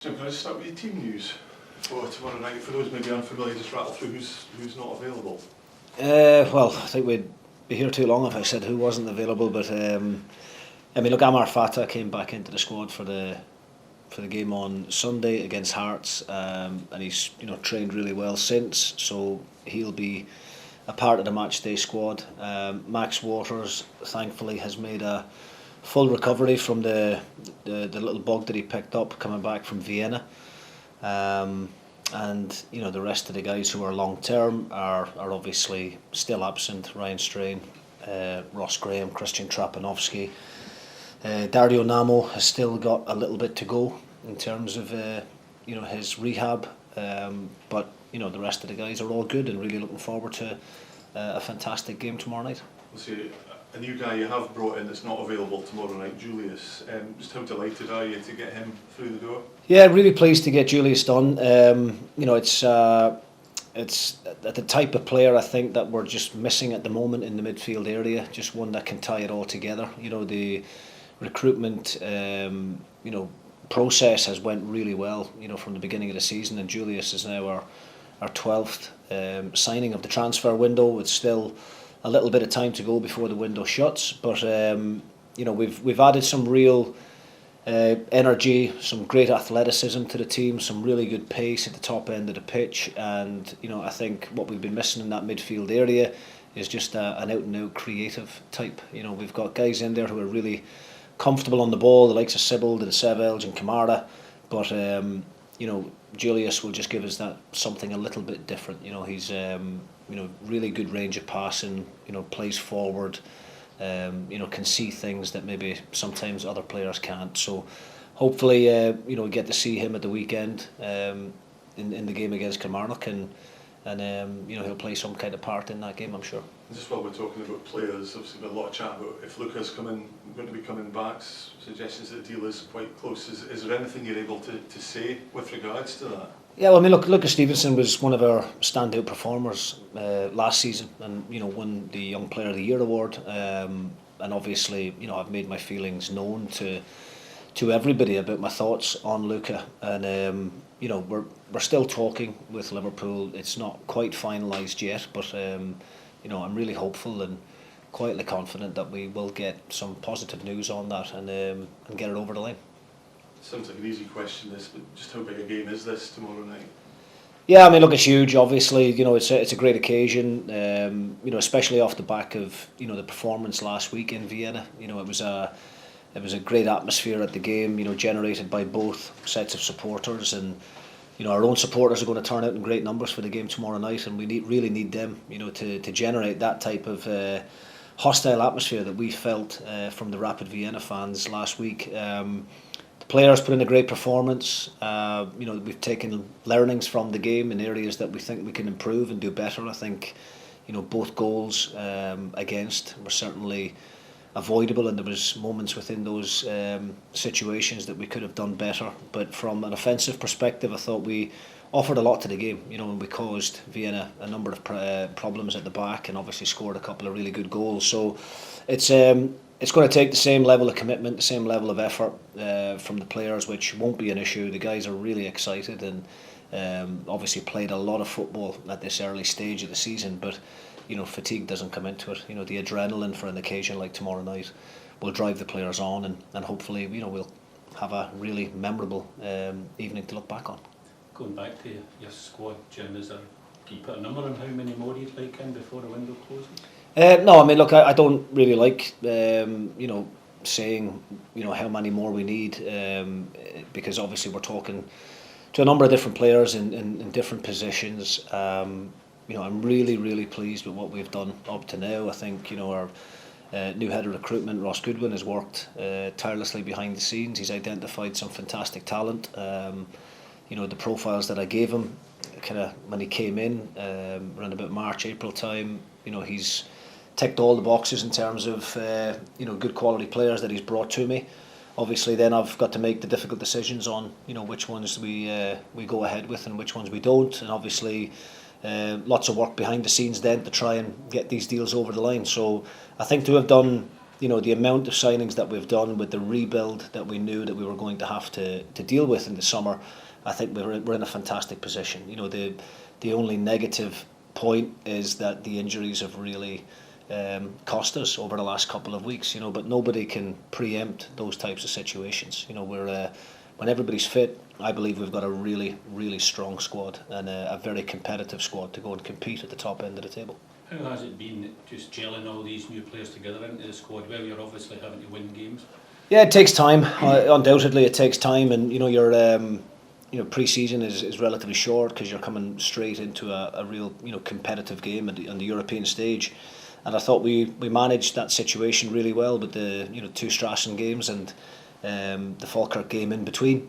So can I just start with your team news for tomorrow night? For those maybe unfamiliar, just rattle through who's not available. Well, I think we'd be here too long if I said who wasn't available. But I mean, look, Amar Fata came back into the squad for the game on Sunday against Hearts, and he's trained really well since. So he'll be a part of the match day squad. Max Waters, thankfully, has made a full recovery from the little bug that he picked up coming back from Vienna, and the rest of the guys who are long term are obviously still absent. Ryan Strain, Ross Graham, Christian Trapanovsky, Dario Namo has still got a little bit to go in terms of his rehab, but the rest of the guys are all good and really looking forward to a fantastic game tomorrow night. We'll see. A new guy you have brought in that's not available tomorrow night, Julius. Just how delighted are you to get him through the door? Yeah, really pleased to get Julius done. It's the type of player I think that we're just missing at the moment in the midfield area. Just one that can tie it all together. The recruitment process has went really well. From the beginning of the season, and Julius is now our 12th signing of the transfer window. It's still a little bit of time to go before the window shuts, but we've added some real energy, some great athleticism to the team, some really good pace at the top end of the pitch, and I think what we've been missing in that midfield area is just an out and out creative type. We've got guys in there who are really comfortable on the ball, the likes of Sybil, the Sevelj and Kamara, but Julius will just give us that something a little bit different. He's really good range of passing, plays forward, can see things that maybe sometimes other players can't. So hopefully we get to see him at the weekend in the game against Kilmarnock, and he'll play some kind of part in that game, I'm sure. Just while we're talking about players, obviously been a lot of chat about if Luca's going to be coming back, suggestions that the deal is quite close. Is there anything you're able to say with regards to that? Yeah, well, I mean, look, Lucas Stevenson was one of our standout performers last season, and won the Young Player of the Year award. And obviously, I've made my feelings known to everybody about my thoughts on Luca, and we're still talking with Liverpool. It's not quite finalised yet, but I'm really hopeful and quietly confident that we will get some positive news on that and get it over the line. Sounds like an easy question, this, but just how big a game is this tomorrow night? Yeah, I mean, look, it's huge. Obviously, it's a great occasion. Especially off the back of the performance last week in Vienna. It was a great atmosphere at the game. Generated by both sets of supporters, and our own supporters are going to turn out in great numbers for the game tomorrow night, and we really need them, to generate that type of hostile atmosphere that we felt from the Rapid Vienna fans last week. The players put in a great performance. We've taken learnings from the game in areas that we think we can improve and do better. I think both goals against were certainly avoidable, and there was moments within those situations that we could have done better. But from an offensive perspective, I thought we offered a lot to the game, and we caused Vienna a number of problems at the back, and obviously scored a couple of really good goals. So it's going to take the same level of commitment, the same level of effort from the players, which won't be an issue. The guys are really excited and obviously played a lot of football at this early stage of the season, but fatigue doesn't come into it. The adrenaline for an occasion like tomorrow night will drive the players on, and hopefully we'll have a really memorable evening to look back on. Going back to your squad, Jim, can you put a number on how many more you'd like in before the window closes? No, I mean, look, I don't really like saying how many more we need, because obviously we're talking to a number of different players in different positions. I'm really pleased with what we've done up to now. I think our new head of recruitment, Ross Goodwin, has worked tirelessly behind the scenes. He's identified some fantastic talent. The profiles that I gave him kind of when he came in around about March, April time, he's ticked all the boxes in terms of good quality players that he's brought to me. Obviously, then I've got to make the difficult decisions on which ones we go ahead with and which ones we don't, and obviously lots of work behind the scenes then to try and get these deals over the line. So I think to have done you know, the amount of signings that we've done with the rebuild that we knew that we were going to have to deal with in the summer, I think we're in a fantastic position. You know, the only negative point is that the injuries have really cost us over the last couple of weeks. You know, but nobody can preempt those types of situations. You know, when everybody's fit, I believe we've got a really, really strong squad and a very competitive squad to go and compete at the top end of the table. How has it been just gelling all these new players together into the squad where you're obviously having to win games? Yeah, it takes time. Undoubtedly, it takes time, and you know your pre-season is relatively short because you're coming straight into a real competitive game on the European stage. And I thought we managed that situation really well with the two Strasson games and the Falkirk game in between.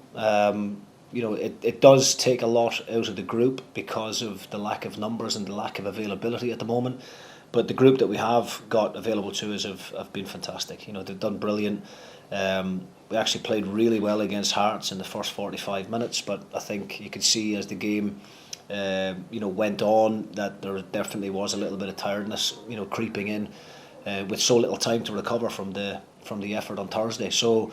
It does take a lot out of the group because of the lack of numbers and the lack of availability at the moment. But the group that we have got available to us have been fantastic. You know, they've done brilliant. We actually played really well against Hearts in the first 45 minutes, but I think you could see as the game went on that there definitely was a little bit of tiredness, creeping in with so little time to recover from the effort on Thursday. So.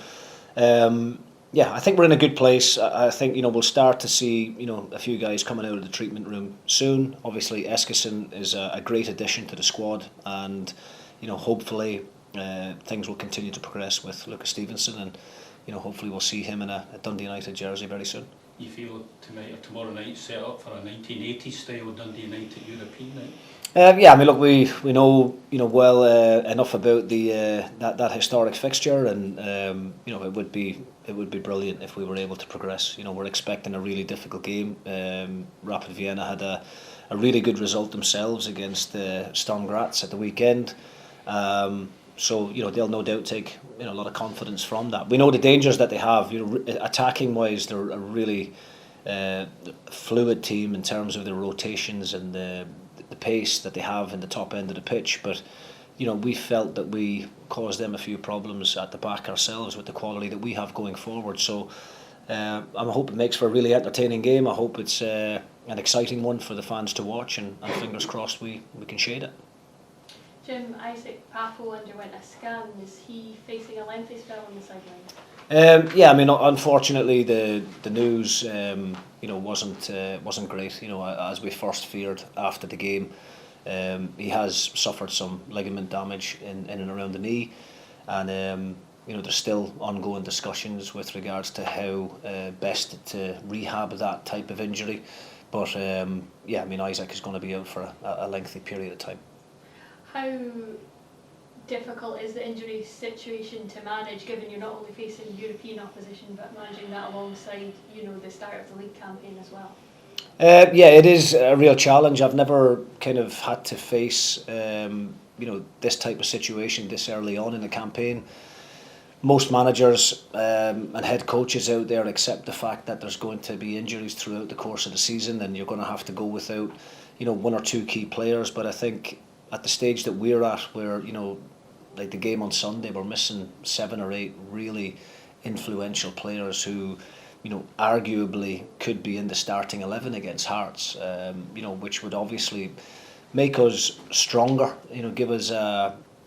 I think we're in a good place. I think we'll start to see a few guys coming out of the treatment room soon. Obviously, Eskison is a great addition to the squad, and hopefully things will continue to progress with Lucas Stevenson, and hopefully we'll see him in a Dundee United jersey very soon. You feel tonight or tomorrow night set up for a 1980s style Dundee United European night? I mean, look, we know well enough about that historic fixture, and it would be brilliant if we were able to progress. We're expecting a really difficult game. Rapid Vienna had a really good result themselves against Sturm Graz at the weekend, so they'll no doubt take a lot of confidence from that. We know the dangers that they have. Attacking wise, they're a really fluid team in terms of their rotations and the pace that they have in the top end of the pitch, but we felt that we caused them a few problems at the back ourselves with the quality that we have going forward. So I hope it makes for a really entertaining game. I hope it's an exciting one for the fans to watch, and fingers crossed we can shade it. Jim, Isaac Papo underwent a scan. Is he facing a lengthy spell on the sideline? I mean, unfortunately, the news wasn't great. As we first feared after the game, he has suffered some ligament damage in and around the knee, and there's still ongoing discussions with regards to how best to rehab that type of injury. But I mean, Isaac is going to be out for a lengthy period of time. How difficult is the injury situation to manage, given you're not only facing European opposition but managing that alongside the start of the league campaign as well? It is a real challenge. I've never kind of had to face this type of situation this early on in the campaign. Most managers and head coaches out there accept the fact that there's going to be injuries throughout the course of the season, and you're going to have to go without one or two key players. But I think at the stage that we're at, where like the game on Sunday, we're missing 7 or 8 really influential players who arguably could be in the starting 11 against Hearts, which would obviously make us stronger, give us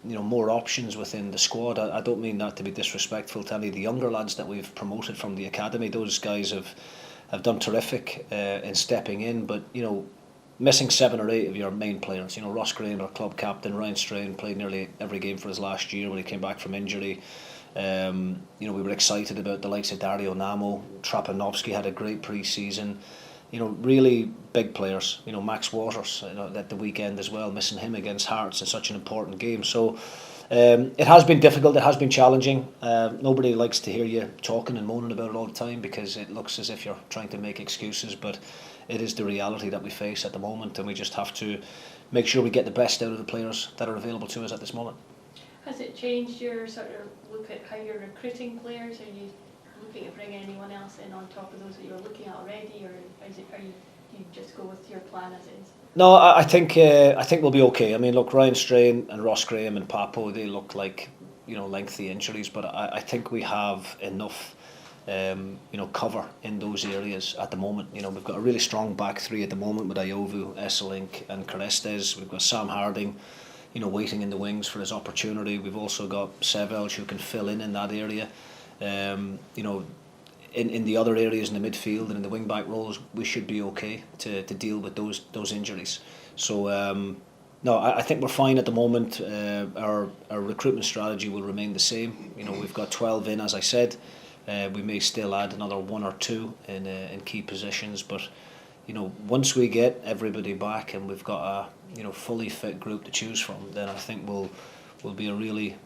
more options within the squad. I don't mean that to be disrespectful to any of the younger lads that we've promoted from the academy. Those guys have done terrific in stepping in, but missing 7 or 8 of your main players. Ross Graham, our club captain, Ryan Strain played nearly every game for us last year when he came back from injury. We were excited about the likes of Dario Namo. Trapanovsky had a great pre-season. Really big players. Max Waters at the weekend as well, missing him against Hearts in such an important game. So it has been difficult, it has been challenging. Nobody likes to hear you talking and moaning about it all the time because it looks as if you're trying to make excuses, but it is the reality that we face at the moment, and we just have to make sure we get the best out of the players that are available to us at this moment. Has it changed your sort of look at how you're recruiting players? Are you looking to bring anyone else in on top of those that you're looking at already, or do you just go with your plan as is? No, I think we'll be okay. I mean, look, Ryan Strain and Ross Graham and Papo, they look like lengthy injuries, but I think we have enough cover in those areas at the moment. We've got a really strong back three at the moment with Ayovu, Esselink and Carestes. We've got Sam Harding, waiting in the wings for his opportunity. We've also got Sevelj who can fill in that area. In the other areas in the midfield and in the wing back roles, we should be okay to deal with those injuries. So no, I think we're fine at the moment. Our recruitment strategy will remain the same. We've got 12 in, as I said. We may still add another 1 or 2 in key positions, but once we get everybody back and we've got a fully fit group to choose from, then I think we'll be a really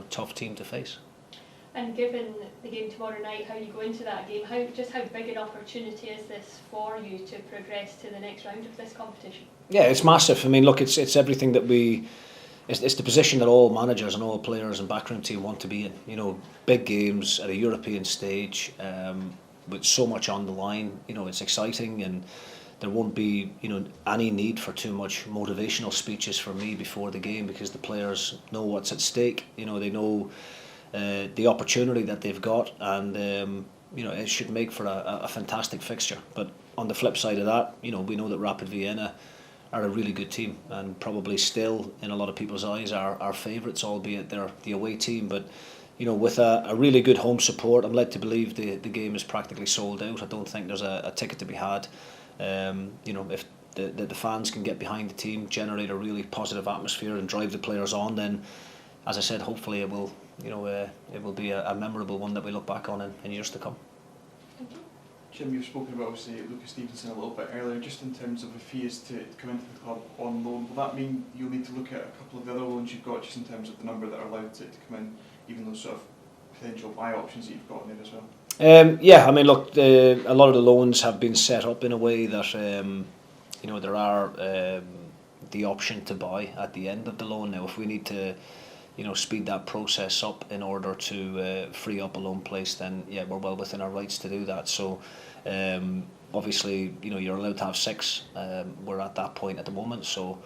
tough team to face. And given the game tomorrow night, how you go into that game, how big an opportunity is this for you to progress to the next round of this competition? Yeah, it's massive. I mean, look, it's everything that it's the position that all managers and all players and backroom team want to be in. Big games at a European stage, with so much on the line. It's exciting, and there won't be any need for too much motivational speeches from me before the game, because the players know what's at stake. They know the opportunity that they've got, and it should make for a fantastic fixture. But on the flip side of that, we know that Rapid Vienna are a really good team, and probably still in a lot of people's eyes are favourites, albeit they're the away team. But with a really good home support, I'm led to believe the game is practically sold out. I don't think there's a ticket to be had. If the fans can get behind the team, generate a really positive atmosphere and drive the players on, then, as I said, hopefully it will be a memorable one that we look back on in years to come. Thank you. Jim, you've spoken about obviously Lucas Stevenson a little bit earlier, just in terms of if he is to come into the club on loan. Will that mean you'll need to look at a couple of the other loans you've got, just in terms of the number that are allowed to come in, even those sort of potential buy options that you've got in there as well? Yeah, I mean, look, a lot of the loans have been set up in a way that there are the option to buy at the end of the loan. Now, if we need to speed that process up in order to free up a loan place, then yeah, we're well within our rights to do that. So obviously, you're allowed to have 6. We're at that point at the moment. So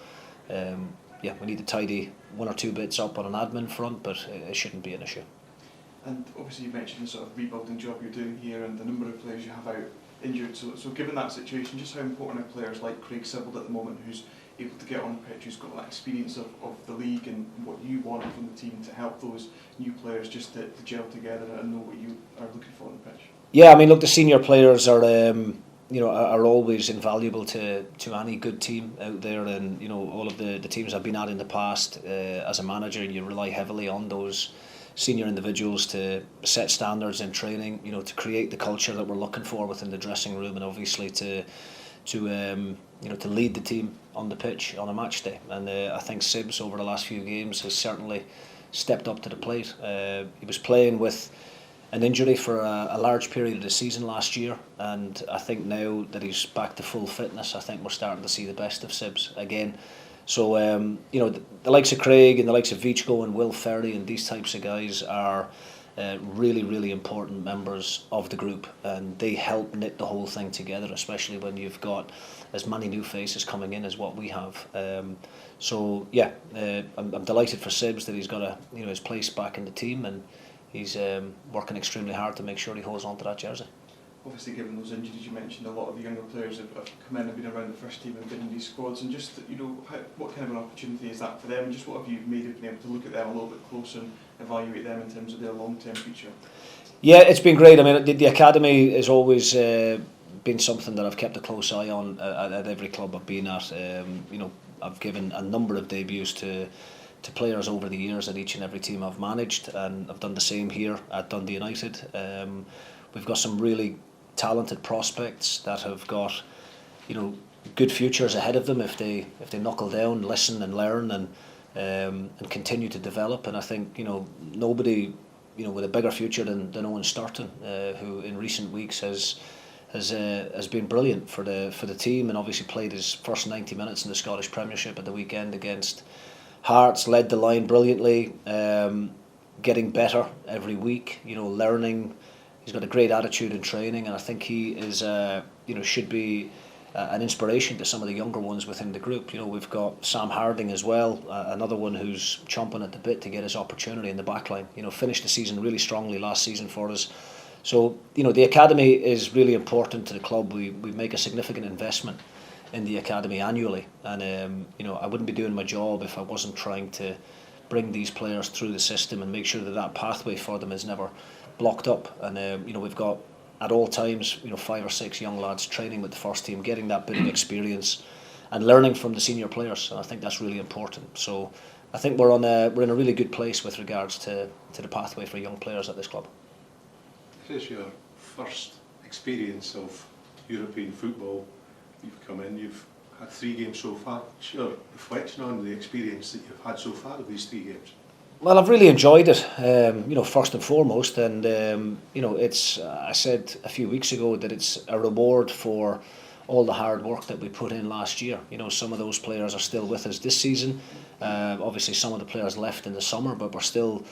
yeah, we need to tidy 1 or 2 bits up on an admin front, but it shouldn't be an issue. And obviously you mentioned the sort of rebuilding job you're doing here and the number of players you have out injured. So given that situation, just how important are players like Craig Sibbald at the moment, who's able to get on the pitch, who's got that experience of the league and what you want from the team to help those new players just to gel together and know what you are looking for on the pitch? Yeah, I mean, look, the senior players are are always invaluable to any good team out there, and all of the teams I've been at in the past as a manager, you rely heavily on those senior individuals to set standards in training, to create the culture that we're looking for within the dressing room, and obviously to lead the team on the pitch on a match day. And I think Sibs over the last few games has certainly stepped up to the plate. He was playing with an injury for a large period of the season last year, and I think now that he's back to full fitness, I think we're starting to see the best of Sibs again. So the likes of Craig and the likes of Vichko and Will Ferry and these types of guys are really, really important members of the group, and they help knit the whole thing together, especially when you've got as many new faces coming in as what we have. So yeah, I'm delighted for Sibs that he's got his place back in the team, and he's working extremely hard to make sure he holds on to that jersey. Obviously, given those injuries you mentioned, a lot of the younger players have come in and been around the first team and been in these squads, and just what kind of an opportunity is that for them, and just what have you made of being able to look at them a little bit closer and evaluate them in terms of their long-term future? Yeah, it's been great. I mean, the academy has always been something that I've kept a close eye on at every club I've been at. I've given a number of debuts to players over the years at each and every team I've managed, and I've done the same here at Dundee United. We've got some really talented prospects that have got good futures ahead of them if they knuckle down, listen and learn, and continue to develop. And I think nobody with a bigger future than Owen Sturton, who in recent weeks has been brilliant for the team, and obviously played his first 90 minutes in the Scottish Premiership at the weekend against Hearts, led the line brilliantly, getting better every week, learning. He's got a great attitude in training, and I think he is, should be an inspiration to some of the younger ones within the group. We've got Sam Harding as well, another one who's chomping at the bit to get his opportunity in the backline. Finished the season really strongly last season for us. So, the academy is really important to the club. We make a significant investment in the academy annually, and I wouldn't be doing my job if I wasn't trying to bring these players through the system and make sure that pathway for them is never blocked up. And we've got at all times 5 or 6 young lads training with the first team, getting that bit of experience and learning from the senior players. And I think that's really important. So I think we're in a really good place with regards to the pathway for young players at this club. This is your first experience of European football. You've come in, you've had 3 games so far. What's your reflection on the experience that you've had so far of these 3 games? Well, I've really enjoyed it, first and foremost, and it's. I said a few weeks ago that it's a reward for all the hard work that we put in last year. Some of those players are still with us this season. Obviously, some of the players left in the summer, but we're still,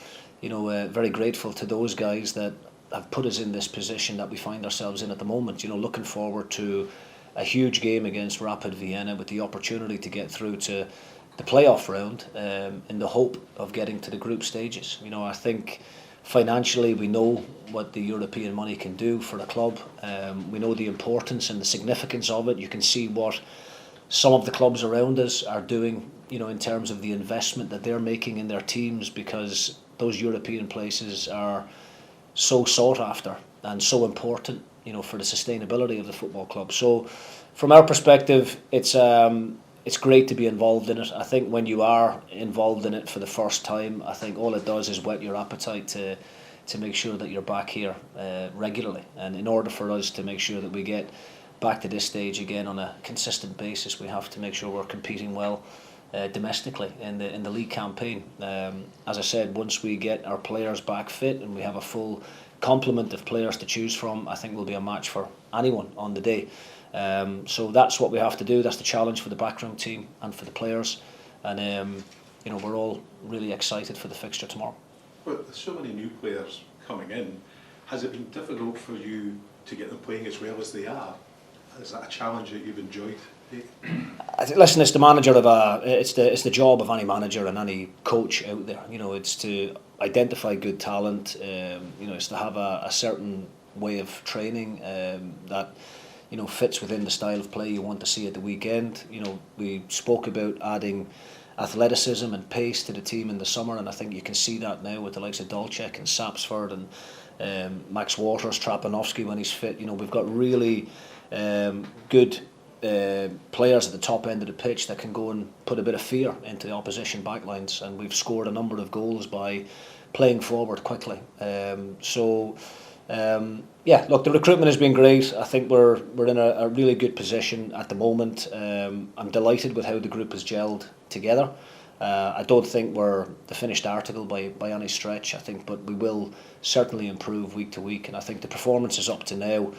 very grateful to those guys that have put us in this position that we find ourselves in at the moment. Looking forward to a huge game against Rapid Vienna with the opportunity to get through to the playoff round in the hope of getting to the group stages. I think financially we know what the European money can do for the club. We know the importance and the significance of it. You can see what some of the clubs around us are doing, in terms of the investment that they're making in their teams, because those European places are so sought after and so important, for the sustainability of the football club. So from our perspective, it's great to be involved in it. I think when you are involved in it for the first time, I think all it does is whet your appetite to make sure that you're back here regularly. And in order for us to make sure that we get back to this stage again on a consistent basis, we have to make sure we're competing well domestically in the league campaign. As I said, once we get our players back fit and we have a full complement of players to choose from, I think we'll be a match for anyone on the day. So that's what we have to do. That's the challenge for the backroom team and for the players. And we're all really excited for the fixture tomorrow. But with so many new players coming in, has it been difficult for you to get them playing as well as they are? Is that a challenge that you've enjoyed? Listen, it's the job of any manager and any coach out there. It's to identify good talent. It's to have a certain way of training that fits within the style of play you want to see at the weekend. We spoke about adding athleticism and pace to the team in the summer, and I think you can see that now with the likes of Dolcek and Sapsford and Max Waters, Trapanovsky when he's fit. We've got really good players at the top end of the pitch that can go and put a bit of fear into the opposition backlines, and we've scored a number of goals by playing forward quickly. Look, the recruitment has been great. I think we're in a really good position at the moment. I'm delighted with how the group has gelled together. I don't think we're the finished article by any stretch. But we will certainly improve week to week, and I think the performances up to now,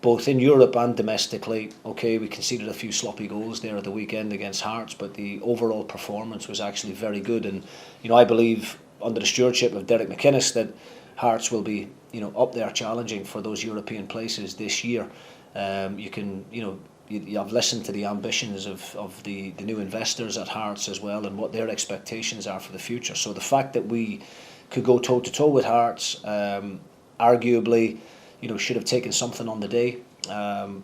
both in Europe and domestically, okay, we conceded a few sloppy goals there at the weekend against Hearts, but the overall performance was actually very good. And I believe under the stewardship of Derek McInnes that Hearts will be up there challenging for those European places this year. I've listened to the ambitions of the new investors at Hearts as well, and what their expectations are for the future. So the fact that we could go toe to toe with Hearts, arguably, should have taken something on the day,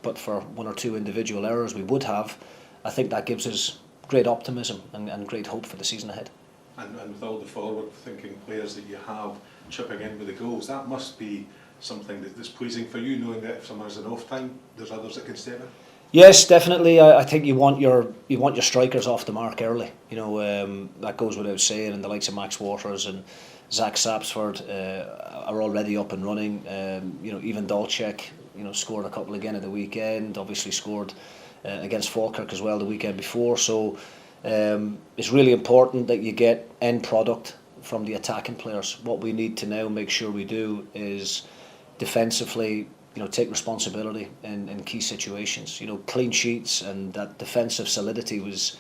but for 1 or 2 individual errors we would have. I think that gives us great optimism and great hope for the season ahead. And with all the forward-thinking players that you have chipping in with the goals, that must be something that's pleasing for you, knowing that if someone has an off time, there's others that can step in. Yes, definitely. I think you want your strikers off the mark early. That goes without saying. And the likes of Max Waters and Zach Sapsford are already up and running. Even Dolcek, scored a couple again at the weekend. Obviously scored against Falkirk as well the weekend before. So it's really important that you get end product from the attacking players. What we need to now make sure we do is defensively, take responsibility in key situations. Clean sheets and that defensive solidity was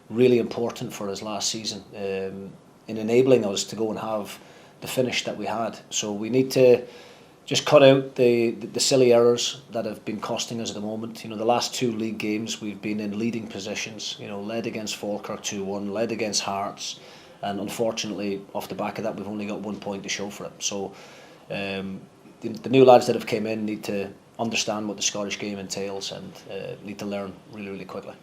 really important for us last season in enabling us to go and have the finish that we had. So we need to just cut out the silly errors that have been costing us at the moment. The last 2 league games we've been in leading positions. Led against Falkirk 2-1, led against Hearts, and unfortunately off the back of that we've only got 1 point to show for it. So the new lads that have came in need to understand what the Scottish game entails and need to learn really, really quickly.